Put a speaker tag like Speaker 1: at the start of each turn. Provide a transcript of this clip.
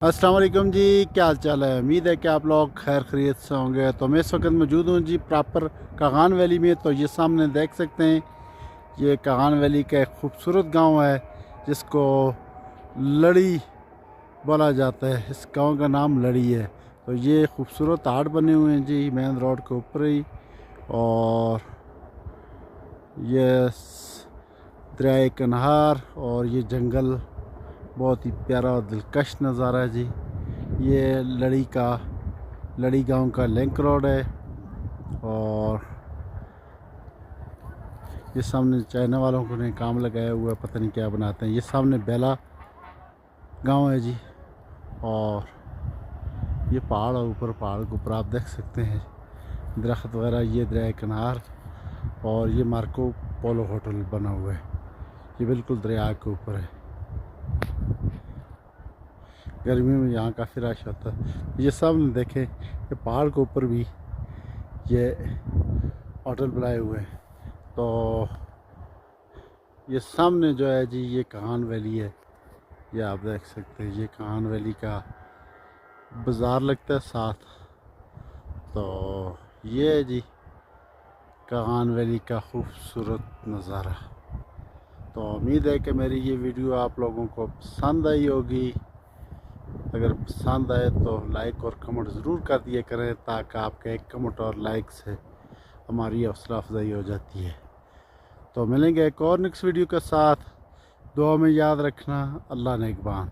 Speaker 1: अस्सलाम वालेकुम जी, क्या हाल चाल है। उम्मीद है कि आप लोग खैर खैरियत से होंगे। तो मैं इस वक्त मौजूद हूँ जी प्रॉपर कागान वैली में। तो ये सामने देख सकते हैं, ये कागान वैली का एक खूबसूरत गांव है जिसको लड़ी बोला जाता है। इस गांव का नाम लड़ी है। तो ये खूबसूरत हाट बने हुए हैं जी मेन रोड के ऊपर ही। और ये दरिया कन्हार और ये जंगल बहुत ही प्यारा और दिलकश नज़ारा है जी। ये लड़ी गांव का लिंक रोड है। और ये सामने चाइना वालों को ने काम लगाया हुआ है, पता नहीं क्या बनाते हैं। ये सामने बेला गांव है जी। और ये पहाड़ है, ऊपर पहाड़ के ऊपर आप देख सकते हैं दरख्त वगैरह। ये दरिया किनार और ये मार्को पोलो होटल बना हुआ है। ये बिल्कुल दरिया के ऊपर है। गर्मी में यहाँ काफ़ी रश होता है। ये सामने देखें, ये पहाड़ के ऊपर भी ये होटल बनाए हुए हैं। तो ये सामने जो है जी, ये कागान वैली है। ये आप देख सकते हैं, ये कागान वैली का बाज़ार लगता है साथ। तो ये है जी कागान वैली का खूबसूरत नज़ारा। तो उम्मीद है कि मेरी ये वीडियो आप लोगों को पसंद आई होगी। अगर पसंद आए तो लाइक और कमेंट ज़रूर कर दिया करें, ताकि आपके एक कमेंट और लाइक से हमारी हौसला अफजाई हो जाती है। तो मिलेंगे एक और नेक्स्ट वीडियो के साथ। दुआ में याद रखना, अल्लाह नेगबान।